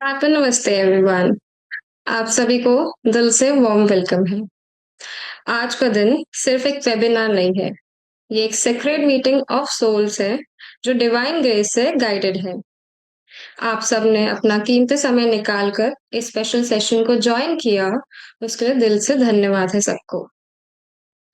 नमस्ते एवरीवन। आप सभी को दिल से वार्म वेलकम है। आज का दिन सिर्फ एक वेबिनार नहीं है, ये एक सेक्रेड मीटिंग ऑफ सोल्स है जो डिवाइन ग्रेस से गाइडेड है। आप सब ने अपना कीमती समय निकाल कर इस स्पेशल सेशन को ज्वाइन किया, उसके लिए दिल से धन्यवाद है सबको।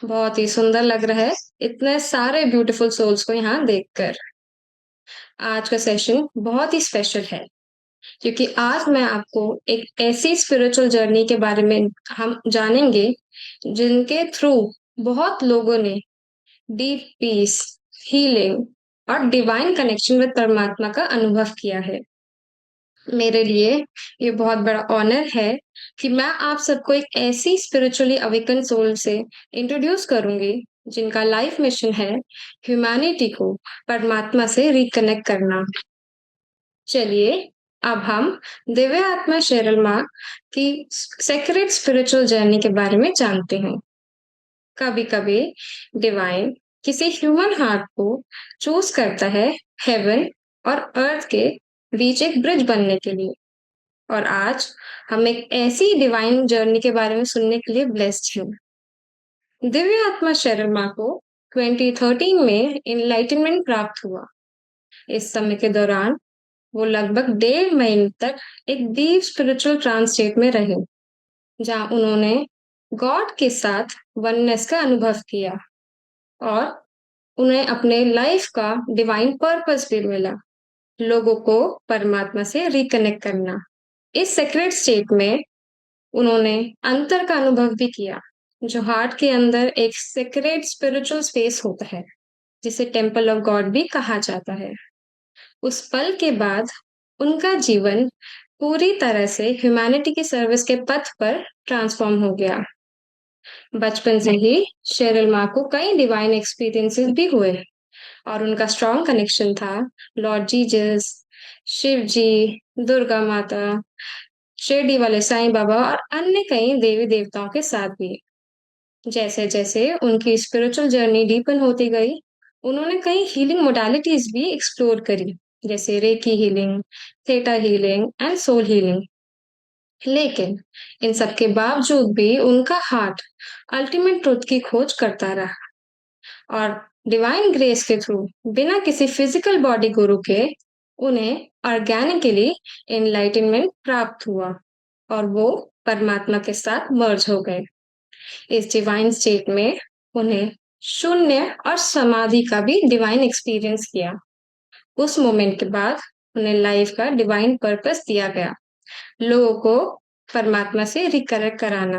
बहुत ही सुंदर लग रहा है इतने सारे ब्यूटीफुल सोल्स को यहाँ देखकर। आज का सेशन बहुत ही स्पेशल है क्योंकि आज मैं आपको एक ऐसी स्पिरिचुअल जर्नी के बारे में हम जानेंगे जिनके थ्रू बहुत लोगों ने डीप पीस, हीलिंग और डिवाइन कनेक्शन विद परमात्मा का अनुभव किया है। मेरे लिए ये बहुत बड़ा ऑनर है कि मैं आप सबको एक ऐसी स्पिरिचुअली अवेकन सोल से इंट्रोड्यूस करूंगी जिनका लाइफ मिशन है ह्यूमैनिटी को परमात्मा से रिकनेक्ट करना। चलिए अब हम दिव्य आत्मा शेरल माँ की सेक्रेट स्पिरिचुअल जर्नी के बारे में जानते हैं। कभी कभी डिवाइन किसी ह्यूमन हार्ट को चूज करता है हेवन और अर्थ के बीच एक ब्रिज बनने के लिए। और आज हम एक ऐसी डिवाइन जर्नी के बारे में सुनने के लिए ब्लेस्ड हैं। दिव्य आत्मा शेरल माँ को 2013 में इनलाइटनमेंट प्राप्त हुआ। इस समय के दौरान वो लगभग 1.5 महीने तक एक डीप स्पिरिचुअल ट्रांस स्टेट में रहे, जहां उन्होंने गॉड के साथ वननेस का अनुभव किया और उन्हें अपने लाइफ का डिवाइन पर्पस भी मिला, लोगों को परमात्मा से रिकनेक्ट करना। इस सेक्रेट स्टेट में उन्होंने अंतर का अनुभव भी किया, जो हार्ट के अंदर एक सेक्रेट स्पिरिचुअल स्पेस होता है, जिसे टेम्पल ऑफ गॉड भी कहा जाता है। उस पल के बाद उनका जीवन पूरी तरह से ह्यूमैनिटी की सर्विस के पथ पर ट्रांसफॉर्म हो गया। बचपन से ही शेरिल माँ को कई डिवाइन एक्सपीरियंसेस भी हुए और उनका स्ट्रॉन्ग कनेक्शन था लॉर्ड जीसस, शिव जी, दुर्गा माता, शिरडी वाले साईं बाबा और अन्य कई देवी देवताओं के साथ भी। जैसे जैसे उनकी स्पिरिचुअल जर्नी डीपन होती गई, उन्होंने कई हीलिंग मोडालिटीज भी एक्सप्लोर करी, जैसे reiki healing, theta healing and soul healing. लेकिन इन सब के बावजूद भी उनका हार्ट अल्टीमेट ट्रुथ की खोज करता रहा और डिवाइन ग्रेस के थ्रू बिना किसी फिजिकल बॉडी को रुके उन्हें ऑर्गेनिकली एनलाइटनमेंट प्राप्त हुआ और वो परमात्मा के साथ मर्ज हो गए। इस डिवाइन स्टेट में उन्हें शून्य और समाधि का भी डिवाइन एक्सपीरियंस किया। उस मोमेंट के बाद उन्हें लाइफ का डिवाइन पर्पस दिया गया, लोगों को परमात्मा से रिकनेक्ट कराना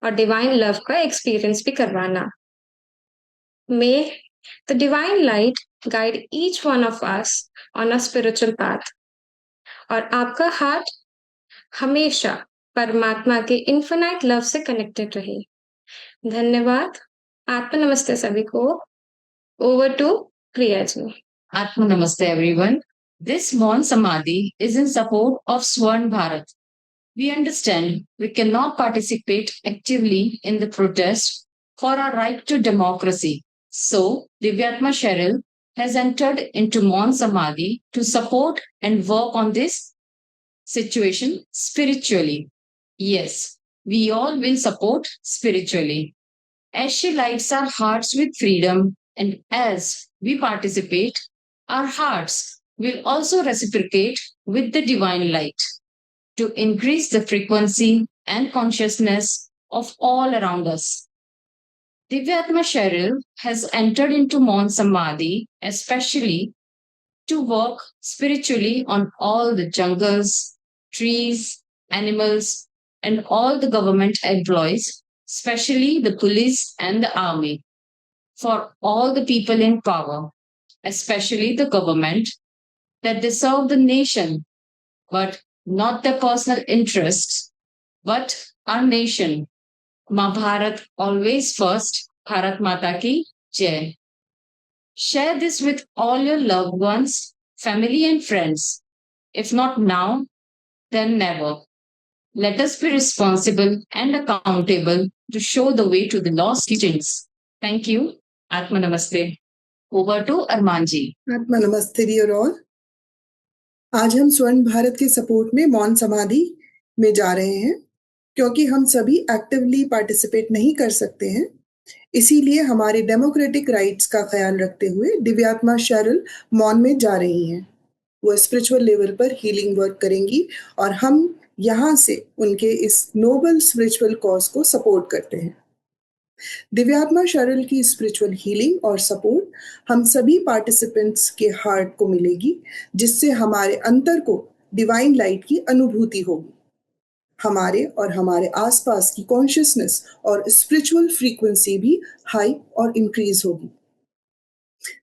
और डिवाइन लव का एक्सपीरियंस भी करवाना। मे the divine light guide each one of us on a spiritual path और आपका हार्ट हमेशा परमात्मा के इन्फिनाइट लव से कनेक्टेड रहे। धन्यवाद। आत्मा नमस्ते सभी को। Over to Priya ji. Atma Namaste everyone. This Mon Samadhi is in support of Swarn Bharat. We understand we cannot participate actively in the protest for our right to democracy. So, Divyatma Cheryl has entered into Mon Samadhi to support and work on this situation spiritually. Yes, we all will support spiritually. As she lights our hearts with freedom, and as we participate, our hearts will also reciprocate with the divine light to increase the frequency and consciousness of all around us. Divyatma Cheryl has entered into Mon Samadhi especially to work spiritually on all the jungles, trees, animals, and all the government employees, especially the police and the army, for all the people in power, especially the government, that they serve the nation, but not their personal interests, but our nation. Ma Bharat always first, Bharat Mata ki Jai. Share this with all your loved ones, family, and friends. If not now, then never. Let us be responsible and accountable to show the way to the lost teachings. Thank you. Atma Namaste. Over to Armanji. Atma Namaste, dear all. आज हम स्वर्ण भारत के support में मौन समाधि में जा रहे हैं क्योंकि हम सभी एक्टिवली पार्टिसिपेट नहीं कर सकते हैं। इसीलिए हमारे डेमोक्रेटिक राइट्स का ख्याल रखते हुए दिव्यात्मा शैरल मौन में जा रही हैं। वो स्पिरिचुअल लेवल पर हीलिंग वर्क करेंगी और हम यहाँ से उनके इस नोबल स्पिरिचुअल कॉज को सपोर्ट करते हैं। दिव्यात्मा शैरल की स्पिरिचुअल हीलिंग और सपोर्ट हम सभी पार्टिसिपेंट्स के हार्ट को मिलेगी, जिससे हमारे अंतर को डिवाइन लाइट की अनुभूति होगी। हमारे और हमारे आसपास की कॉन्शियसनेस और स्पिरिचुअल फ्रीक्वेंसी भी हाई और इंक्रीज होगी।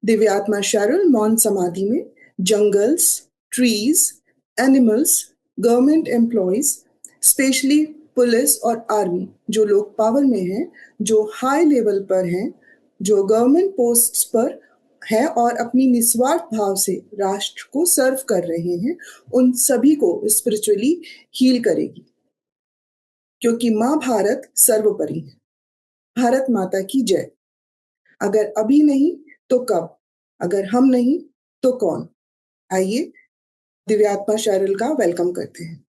दिव्यात्मा शैरल मौन समाधि में jungles, trees, animals, government employees, specially police और आर्मी, जो लोग पावर में हैं, जो हाई लेवल पर हैं, जो गवर्नमेंट पोस्ट्स पर हैं और अपनी निस्वार्थ भाव से राष्ट्र को सर्व कर रहे हैं, उन सभी को स्पिरिचुअली हील करेगी। क्योंकि माँ भारत सर्वोपरि है। भारत माता की जय। अगर अभी नहीं तो कब, अगर हम नहीं तो कौन। आइए दिव्यात्मा शैरल का वेलकम करते हैं।